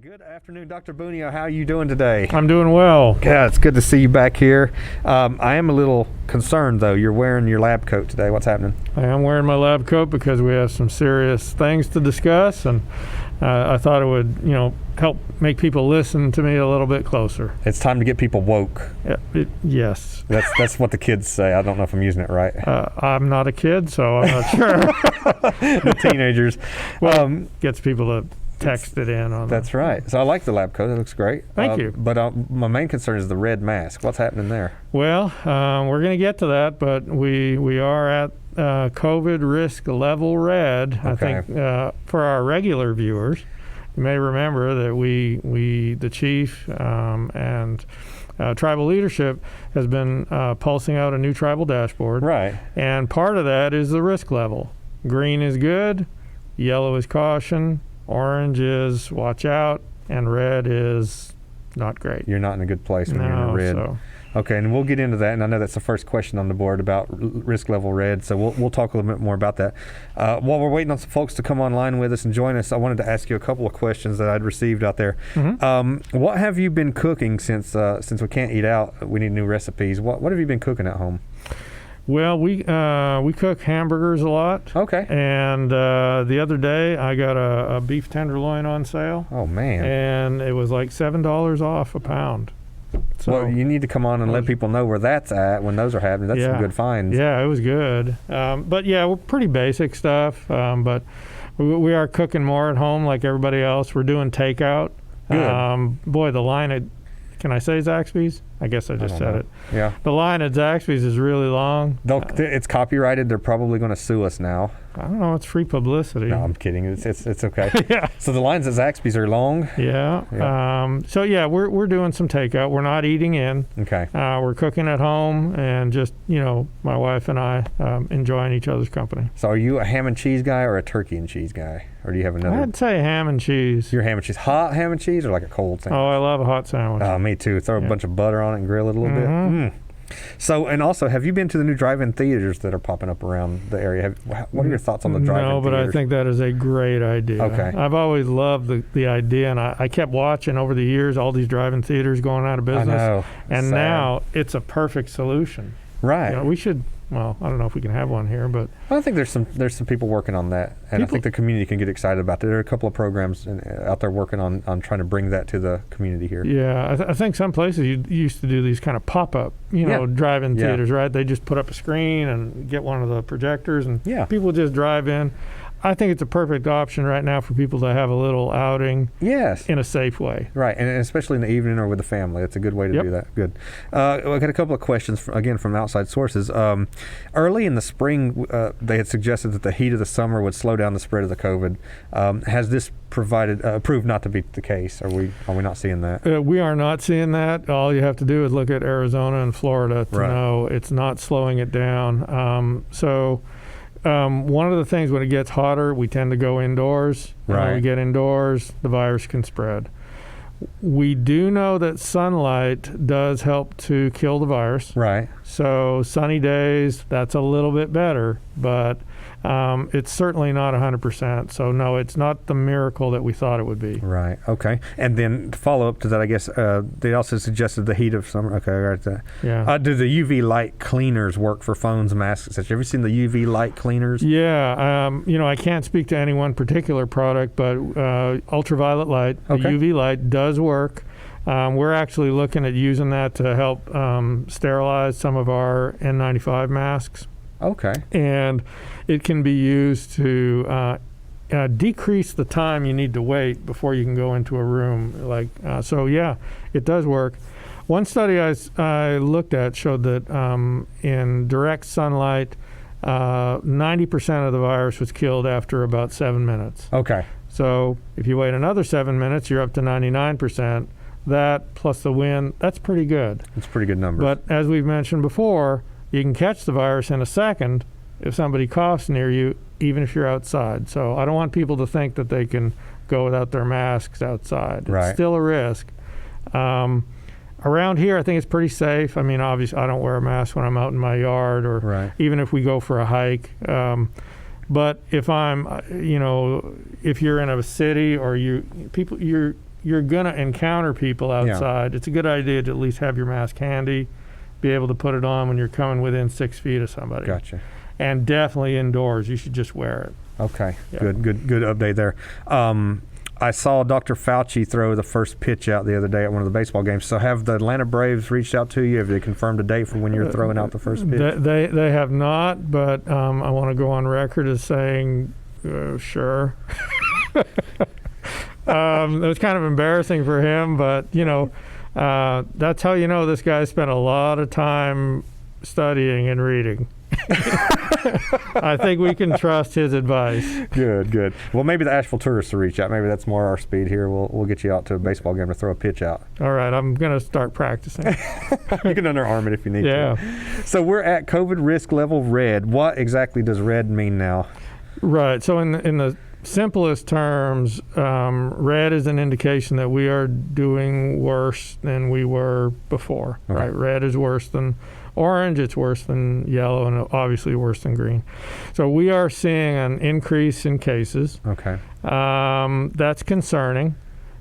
Good afternoon, Dr. Bunio. How are you doing today? I'm doing well. Yeah, it's good to see you back here. I am a little concerned, though. You're wearing your lab coat today. What's happening? I am wearing my lab coat because we have some serious things to discuss, and I thought it would, help make people listen to me a little bit closer. It's time to get people woke. Yes. That's what the kids say. I don't know if I'm using it right. I'm not a kid, so I'm not sure. The teenagers. Gets people to text it in on. That's right. So I like the lab coat. It looks great. Thank you. But my main concern is the red mask. What's happening there? Well, we're going to get to that, but we are at COVID risk level red. Okay. I think for our regular viewers, you may remember that we the chief and tribal leadership has been pulsing out a new tribal dashboard. Right. And part of that is the risk level. Green is good, yellow is caution, orange is watch out, and red is not great. You're not in a good place when you're in red. So. Okay, and we'll get into that, and I know that's the first question on the board about risk level red, so we'll talk a little bit more about that. While we're waiting on some folks to come online with us and join us, I wanted to ask you a couple of questions that I'd received out there. Mm-hmm. What have you been cooking since we can't eat out? We need new recipes. What have you been cooking at home? Well, we cook hamburgers a lot. Okay. And the other day I got a beef tenderloin on sale. Oh, man. And it was like $7 off a pound. So, well, you need to come on and let people know where that's at when those are happening. That's some good finds. Yeah, it was good. But yeah, we're pretty basic stuff. But we are cooking more at home like everybody else. We're doing takeout. Good. Boy, the line at, can I say Zaxby's? I guess I just said it. Yeah. The line at Zaxby's is really long. It's copyrighted. They're probably going to sue us now. I don't know. It's free publicity. No, I'm kidding. It's okay. Yeah. So the lines at Zaxby's are long. Yeah. So yeah, we're doing some takeout. We're not eating in. Okay. We're cooking at home and just my wife and I enjoying each other's company. So are you a ham and cheese guy or a turkey and cheese guy, or do you have another? I'd say ham and cheese. You're ham and cheese. Hot ham and cheese or like a cold sandwich? Oh, I love a hot sandwich. Oh, me too. Throw a bunch of butter on it and grill it a little bit. Mm. So, and also, have you been to the new drive-in theaters that are popping up around the area? What are your thoughts on the drive-in theaters? No, but I think that is a great idea. Okay. I've always loved the idea, and I kept watching over the years all these drive-in theaters going out of business. I know. And sad. Now it's a perfect solution. Right. We should. Well, I don't know if we can have one here, but I think there's some people working on that, and I think the community can get excited about that. There are a couple of programs out there working on trying to bring that to the community here. Yeah, I think some places you used to do these kind of pop-up, drive-in theaters, right? They just put up a screen and get one of the projectors, and people just drive in. I think it's a perfect option right now for people to have a little outing in a safe way. Right, and especially in the evening or with the family. It's a good way to do that. Good. I got a couple of questions, from outside sources. Early in the spring, they had suggested that the heat of the summer would slow down the spread of the COVID. Has this proved not to be the case? Are we not seeing that? We are not seeing that. All you have to do is look at Arizona and Florida to know it's not slowing it down. One of the things when it gets hotter, we tend to go indoors. Right. When we get indoors, the virus can spread. We do know that sunlight does help to kill the virus. Right. So sunny days, that's a little bit better, but it's certainly not 100%. So no, it's not the miracle that we thought it would be. Right. Okay. And then to follow up to that, I guess they also suggested the heat of summer. Okay, I got that. Yeah. Do the UV light cleaners work for phones, masks, etc.? Have you ever seen the UV light cleaners? Yeah. I can't speak to any one particular product, but ultraviolet light, the UV light, does work. We're actually looking at using that to help sterilize some of our N95 masks. Okay. And it can be used to decrease the time you need to wait before you can go into a room. It does work. One study I looked at showed that in direct sunlight, 90% of the virus was killed after about 7 minutes. Okay. So if you wait another 7 minutes, you're up to 99%. That plus the wind, that's pretty good. That's a pretty good number. But as we've mentioned before, you can catch the virus in a second if somebody coughs near you, even if you're outside. So I don't want people to think that they can go without their masks outside. Right. It's still a risk. Around here, I think it's pretty safe. I mean, obviously, I don't wear a mask when I'm out in my yard or even if we go for a hike. But if I'm, if you're in a city or you're you're gonna encounter people outside. It's a good idea to at least have your mask handy, be able to put it on when you're coming within 6 feet of somebody. Gotcha. And definitely indoors, you should just wear it. Okay, Yeah. good update there. I saw Dr. Fauci throw the first pitch out the other day at one of the baseball games. So have the Atlanta Braves reached out to you? Have they confirmed a date for when you're throwing out the first pitch? They have not, but I want to go on record as saying, sure. It was kind of embarrassing for him, but, that's how you know this guy spent a lot of time studying and reading. I think we can trust his advice. Good. Well, maybe the Asheville tourists will reach out. Maybe that's more our speed here. We'll get you out to a baseball game to throw a pitch out. All right, I'm going to start practicing. You can underarm it if you need to. So we're at COVID risk level red. What exactly does red mean now? Right. So in the simplest terms, red is an indication that we are doing worse than we were before. Okay. Right. Red is worse than orange, it's worse than yellow, and obviously worse than green. So we are seeing an increase in cases. Okay. That's concerning.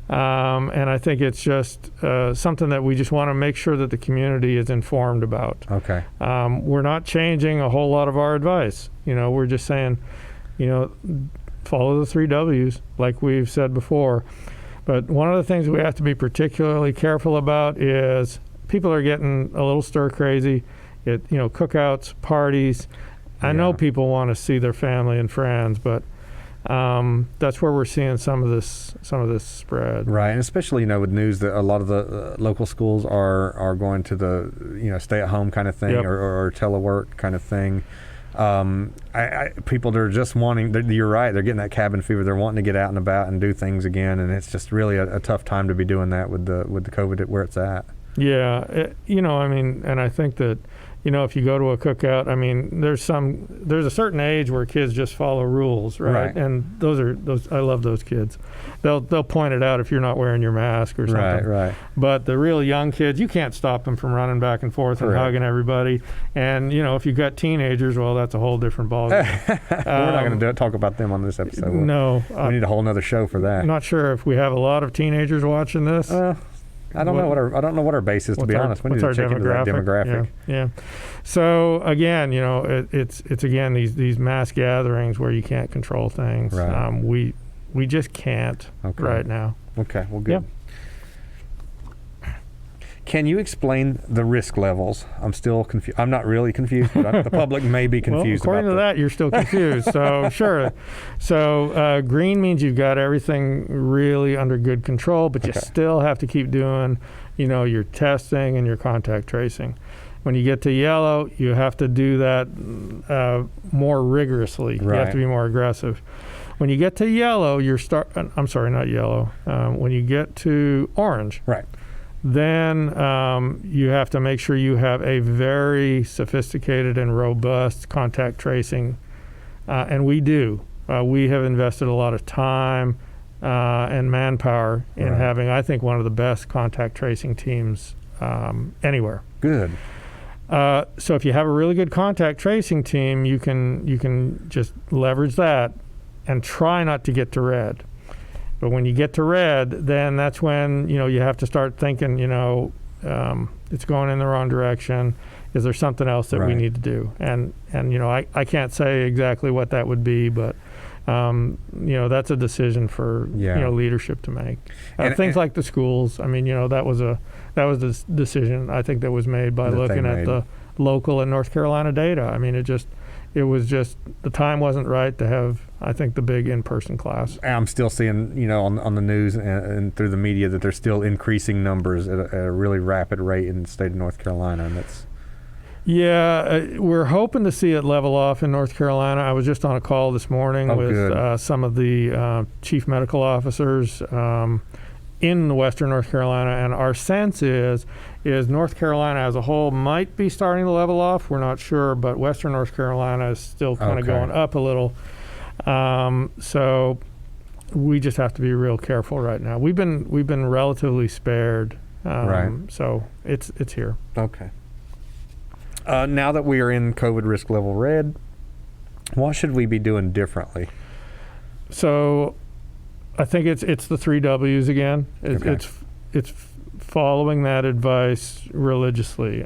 And I think it's just something that we just want to make sure that the community is informed about. Okay. We're not changing a whole lot of our advice. We're just saying, follow the 3 W's, like we've said before. But one of the things we have to be particularly careful about is people are getting a little stir crazy. Cookouts, parties. I know people want to see their family and friends, but that's where we're seeing some of this spread. Right, and especially with news that a lot of the local schools are going to the stay at home kind of thing. Yep. or telework kind of thing. People are just wanting. You're right. They're getting that cabin fever. They're wanting to get out and about and do things again, and it's just really a tough time to be doing that with the COVID where it's at. Yeah, and I think that, if you go to a cookout, there's a certain age where kids just follow rules, right? And I love those kids. They'll point it out if you're not wearing your mask or something. Right. But the real young kids, you can't stop them from running back and forth and hugging everybody. And if you've got teenagers, well, that's a whole different ballgame. We're not going to talk about them on this episode. No, we need a whole other show for that. I'm not sure if we have a lot of teenagers watching this. I don't know what our base is, to be honest. We need to check into that demographic. Yeah. So again, it's again these mass gatherings where you can't control things. Right. We just can't right now. Okay. Well, good. Yep. Can you explain the risk levels? I'm still confused. I'm not really confused, but the public may be confused. Well, according to that, you're still confused. So sure. So green means you've got everything really under good control, but you still have to keep doing, your testing and your contact tracing. When you get to yellow, you have to do that more rigorously. Right. You have to be more aggressive. When you get to yellow, I'm sorry, not yellow. When you get to orange. Right. Then you have to make sure you have a very sophisticated and robust contact tracing, and we do. We have invested a lot of time and manpower in having, I think, one of the best contact tracing teams anywhere. Good. So if you have a really good contact tracing team, you can just leverage that and try not to get to red. But when you get to red, then that's when, you have to start thinking, it's going in the wrong direction. Is there something else that we need to do? And I can't say exactly what that would be, but, that's a decision for, leadership to make. Things like the schools, that was a decision I think that was made by looking at the local and North Carolina data. It was just the time wasn't right to have, I think, the big in-person class. I'm still seeing, on the news and through the media that there's still increasing numbers at a really rapid rate in the state of North Carolina, and that's. Yeah, we're hoping to see it level off in North Carolina. I was just on a call this morning with some of the chief medical officers in Western North Carolina, and our sense is North Carolina as a whole might be starting to level off. We're not sure, but Western North Carolina is still kind of going up a little. So we just have to be real careful right now. We've been relatively spared, so it's here. Okay. Now that we are in COVID risk level red, what should we be doing differently? So I think it's the 3 W's again. Okay. It's following that advice religiously.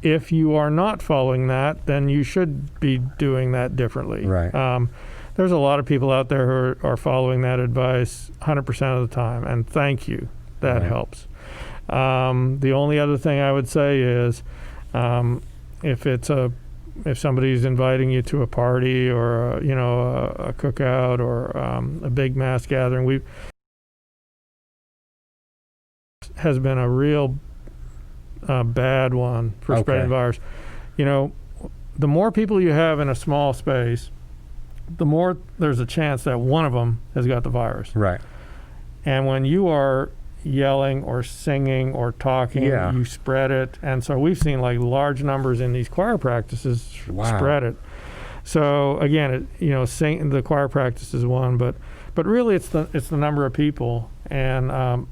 If you are not following that, then you should be doing that differently. Right. There's a lot of people out there who are following that advice 100% of the time, and thank you. That Right. helps. The only other thing I would say is, if somebody's inviting you to a party or a cookout or a big mass gathering, has been a real bad one for spreading virus. The more people you have in a small space, the more there's a chance that one of them has got the virus. Right. And when you are yelling or singing or talking, you spread it. And so we've seen like large numbers in these choir practices spread it. So again, the choir practice is one, but really it's the number of people. And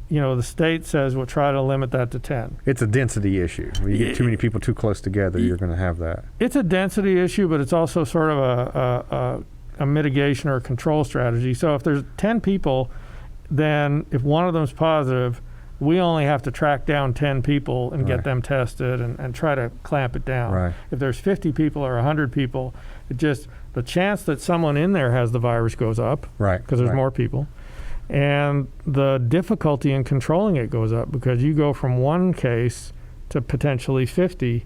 the state says we'll try to limit that to 10. It's a density issue. When you get too many people too close together, you're going to have that. It's a density issue, but it's also sort of a mitigation or a control strategy. So if there's 10 people, then if one of them's positive, we only have to track down 10 people and get them tested and try to clamp it down. Right. If there's 50 people or 100 people, the chance that someone in there has the virus goes up, because there's more people. And the difficulty in controlling it goes up because you go from one case to potentially 50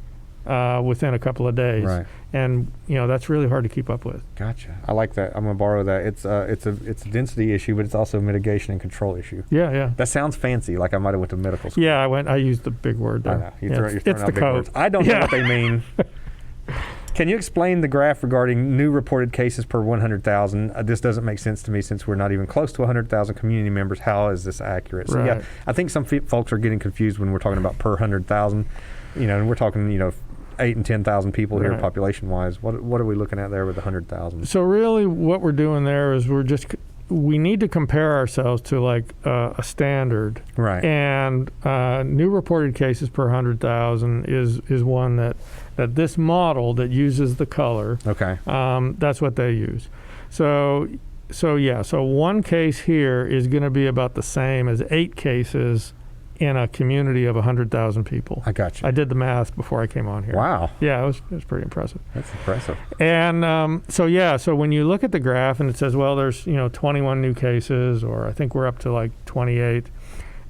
within a couple of days. Right. And that's really hard to keep up with. Gotcha. I like that. I'm going to borrow that. It's a density issue, but it's also a mitigation and control issue. Yeah. That sounds fancy, like I might have went to medical school. Yeah, I used the big word there. I know. You're throwing out the big code. words. I don't know what they mean. Can you explain the graph regarding new reported cases per 100,000? This doesn't make sense to me since we're not even close to 100,000 community members. How is this accurate? So Right. I think some folks are getting confused when we're talking about per 100,000. And we're talking 8 and 10,000 people here population-wise. What are we looking at there with 100,000? So really, what we're doing there is we need to compare ourselves to like a standard. Right. And new reported cases per 100,000 is one that this model that uses the color. Okay. That's what they use. So one case here is going to be about the same as 8 cases in a community of 100,000 people. I got you. I did the math before I came on here. Wow. Yeah, it was pretty impressive. That's impressive. And so when you look at the graph and it says, well, there's 21 new cases, or I think we're up to like 28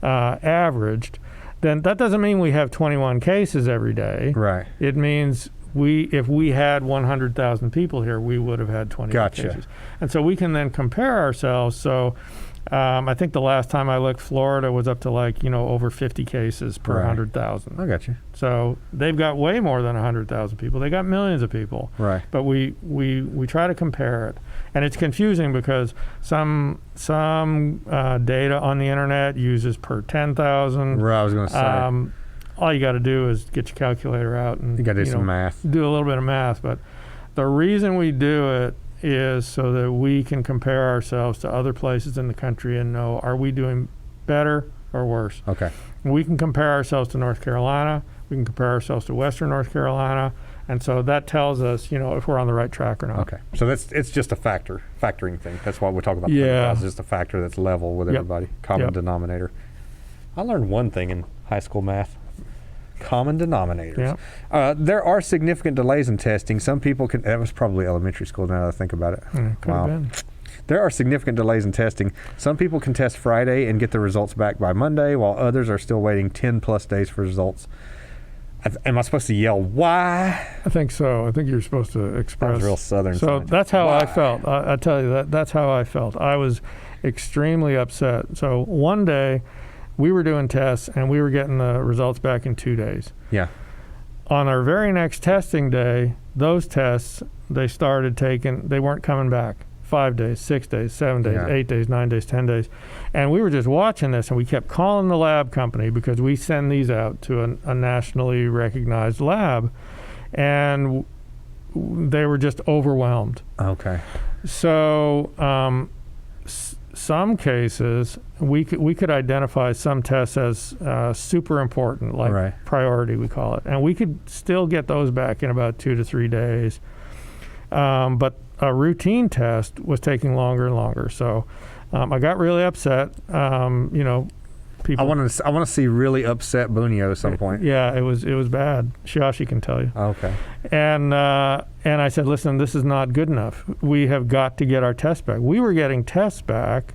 averaged, then that doesn't mean we have 21 cases every day. Right. It means if we had 100,000 people here, we would have had 21 cases. And so we can then compare ourselves. So I think the last time I looked, Florida was up to over 50 cases per 100,000. I got you. So they've got way more than 100,000 people. They got millions of people. Right. But we try to compare it, and it's confusing because some data on the internet uses per 10,000. Right. I was going to say. All you got to do is get your calculator out and you got to do some math. Do a little bit of math. But the reason we do it is so that we can compare ourselves to other places in the country and know, are we doing better or worse? Okay. We can compare ourselves to North Carolina. We can compare ourselves to Western North Carolina. And so that tells us, if we're on the right track or not. Okay. So it's just a factoring thing. That's why we're talking about. Yeah. It's just a factor that's level with everybody. Common denominator. I learned one thing in high school math. Common denominators. Yeah. There are significant delays in testing. Some people can. That was probably elementary school. Now that I think about it. Could have been. There are significant delays in testing. Some people can test Friday and get the results back by Monday, while others are still waiting 10 plus days for results. Am I supposed to yell why? I think so. I think you're supposed to express. That was real Southern. So side. that's how Why? I felt. I tell you that's how I felt. I was extremely upset. So one day, we were doing tests and we were getting the results back in 2 days. Yeah. On our very next testing day, those tests they started taking. They weren't coming back. 5 days, 6 days, 7 days, 8 days, 9 days, 10 days. And we were just watching this, and we kept calling the lab company because we send these out to a nationally recognized lab, and they were just overwhelmed. Okay. So some cases, we could identify some tests as super important, like priority, we call it. And we could still get those back in about 2 to 3 days. But a routine test was taking longer and longer. So I got really upset. People. I want to see really upset Bunio at some point. Yeah, it was bad. Shashi can tell you. Okay. And I said, listen, this is not good enough. We have got to get our tests back. We were getting tests back,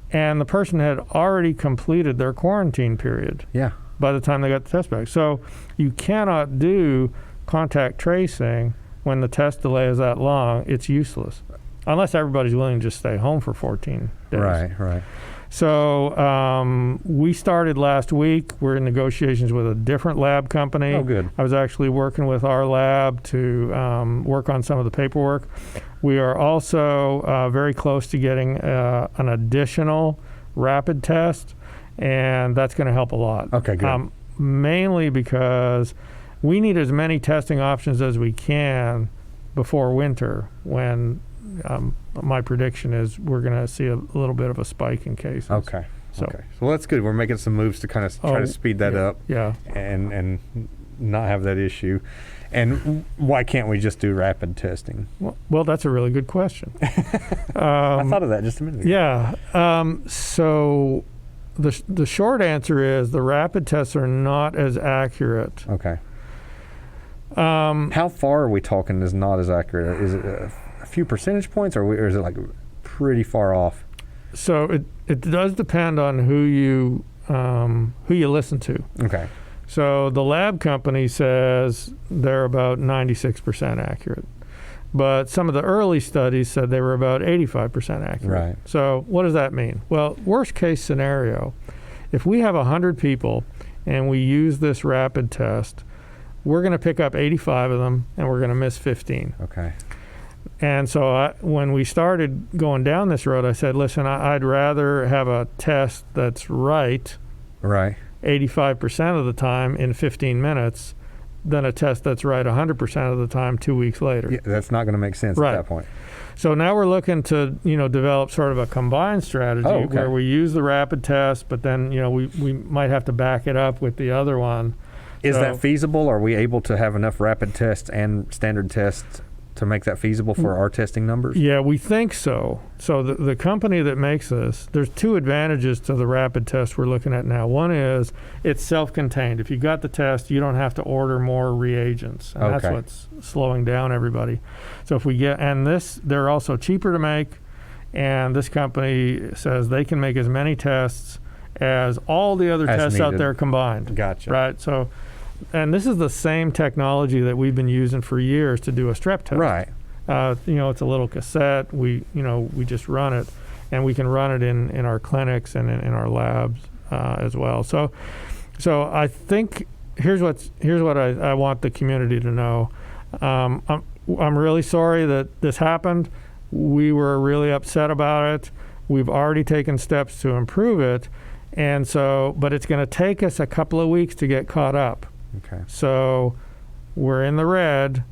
and the person had already completed their quarantine period. Yeah. By the time they got the test back. So you cannot do contact tracing when the test delay is that long. It's useless. Unless everybody's willing to just stay home for 14 days. Right. So we started last week. We're in negotiations with a different lab company. Oh, good. I was actually working with our lab to work on some of the paperwork. We are also very close to getting an additional rapid test, and that's going to help a lot. Okay, good. Mainly because we need as many testing options as we can before winter, when my prediction is we're going to see a little bit of a spike in cases. Okay. So that's good. We're making some moves to kind of try to speed that up. Yeah. And not have that issue. And why can't we just do rapid testing? Well, that's a really good question. I thought of that just a minute ago. Yeah. So the short answer is the rapid tests are not as accurate. Okay. How far are we talking is not as accurate? Is it a few percentage points, or is it like pretty far off? So it does depend on who you listen to. Okay. So the lab company says they're about 96% accurate, but some of the early studies said they were about 85% accurate. Right. So what does that mean? Well, worst case scenario, if we have 100 people and we use this rapid test, we're going to pick up 85 of them and we're going to miss 15. Okay. And so when we started going down this road, I said, listen, I'd rather have a test that's right 85% of the time in 15 minutes than a test that's right 100% of the time 2 weeks later. Yeah, that's not going to make sense at that point. So now we're looking to, develop sort of a combined strategy where we use the rapid test, but then, we might have to back it up with the other one. Is that feasible? Are we able to have enough rapid tests and standard tests to make that feasible for our testing numbers? Yeah, we think so. So the company that makes this, there's two advantages to the rapid test we're looking at now. One is it's self-contained. If you got the test, you don't have to order more reagents. And that's what's slowing down everybody. So if we get, and they're also cheaper to make, and this company says they can make as many tests as all the other tests out there combined. Gotcha. Right? So, and this is the same technology that we've been using for years to do a strep test. Right. It's a little cassette. We just run it, and we can run it in our clinics and in our labs as well. So I think here's what I want the community to know. I'm really sorry that this happened. We were really upset about it. We've already taken steps to improve it, but it's going to take us a couple of weeks to get caught up. Okay. So we're in the red.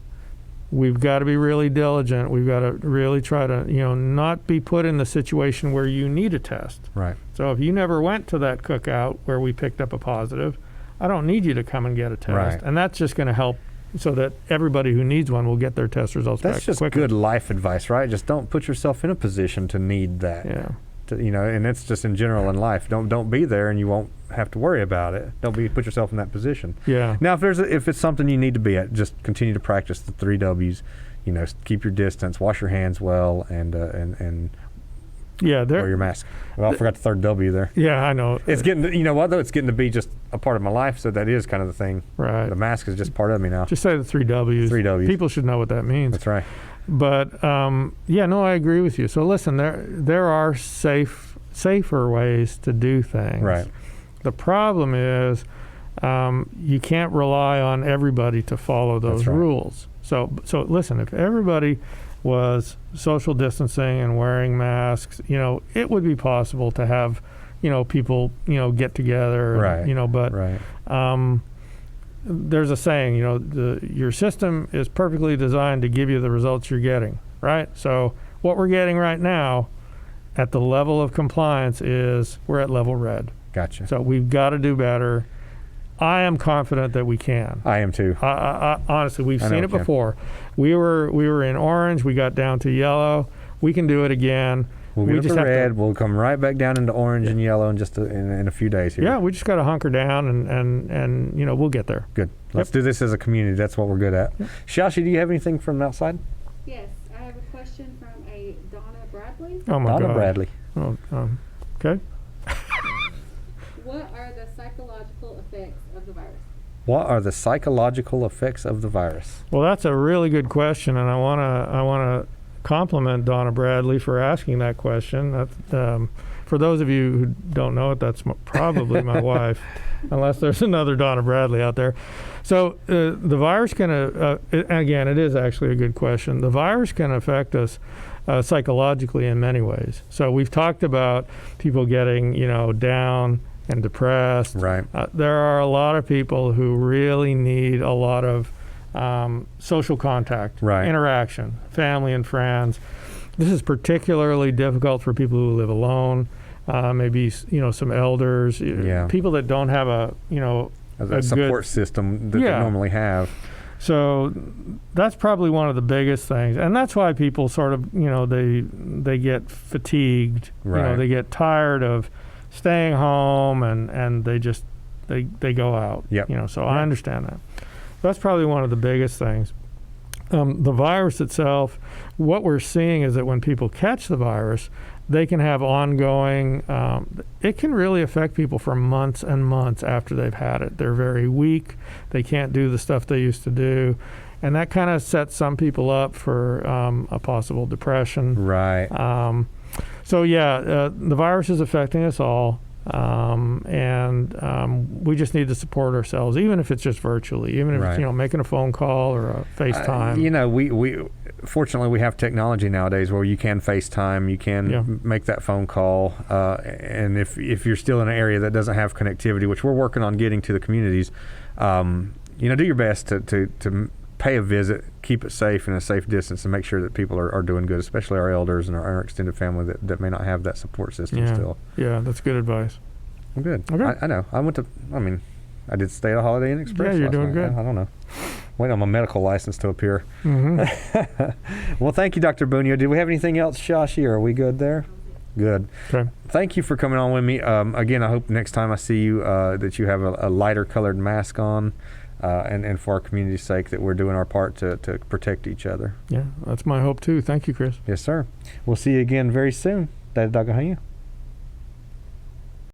We've got to be really diligent. We've got to really try to, not be put in the situation where you need a test. Right. So if you never went to that cookout where we picked up a positive, I don't need you to come and get a test. Right. And that's just going to help so that everybody who needs one will get their test results back quicker. That's just good life advice, right? Just don't put yourself in a position to need that. Yeah. And it's just in general in life. Don't be there, and you won't have to worry about it. Put yourself in that position. Yeah. Now, if it's something you need to be at, just continue to practice the 3 W's. Keep your distance, wash your hands well, and wear your mask. Well, I forgot the third W there. Yeah, I know. It's getting. It's getting to be just a part of my life. So that is kind of the thing. Right. The mask is just part of me now. Just say the 3 W's. 3 W's. People should know what that means. That's right. But I agree with you. So listen, there are safer ways to do things. Right. The problem is you can't rely on everybody to follow those rules. So listen, if everybody was social distancing and wearing masks, it would be possible to have, people, get together. Right. But there's a saying, your system is perfectly designed to give you the results you're getting, right? So what we're getting right now at the level of compliance is we're at level red. Gotcha. So we've got to do better. I am confident that we can. I am too. Honestly, we've seen it before. We were in orange. We got down to yellow. We can do it again. We'll We get just up to have to- red. We'll come right back down into orange and yellow in just in a few days here. Yeah, we just got to hunker down and we'll get there. Good. Let's do this as a community. That's what we're good at. Shashi, do you have anything from outside? Yes, I have a question from a Donna Bradley. Oh my Donna God. Bradley. Oh, okay. What are the psychological effects of the virus? What are the psychological effects of the virus? Well, that's a really good question, and I wanna compliment Donna Bradley for asking that question. That, for those of you who don't know it, that's probably my wife, unless there's another Donna Bradley out there. So the virus can, again, it is actually a good question. The virus can affect us psychologically in many ways. So we've talked about people getting, down and depressed. Right. There are a lot of people who really need a lot of social contact, Right. interaction, family and friends. This is particularly difficult for people who live alone, maybe some elders, Yeah. people that don't have a Support system that they Yeah. normally have. So that's probably one of the biggest things, and that's why people sort of they get fatigued. Right. They get tired of staying home and they go out. Yep. So I understand that. That's probably one of the biggest things. The virus itself, what we're seeing is that when people catch the virus, they can have ongoing, it can really affect people for months and months after they've had it. They're very weak. They can't do the stuff they used to do. And that kind of sets some people up for a possible depression. Right. The virus is affecting us all. We just need to support ourselves, even if it's just virtually, even if Right. it's, making a phone call or a FaceTime. We fortunately we have technology nowadays where you can FaceTime, you can make that phone call, and if you're still in an area that doesn't have connectivity, which we're working on getting to the communities, do your best to pay a visit, keep it safe in a safe distance, and make sure that people are doing good, especially our elders and our extended family that may not have that support system still. Yeah, that's good advice. I'm good. Okay. I know. I did stay at a Holiday Inn Express. Yeah, you're last doing night. good. I don't know. Wait on my medical license to appear. Mm-hmm. Well, thank you, Dr. Bunio. Did we have anything else, Shashi, or are we good there? Good. Okay. Thank you for coming on with me. Again, I hope next time I see you that you have a lighter colored mask on, and for our community's sake that we're doing our part to protect each other. Yeah, that's my hope too. Thank you, Chris. Yes, sir. We'll see you again very soon. Dr. Bunio.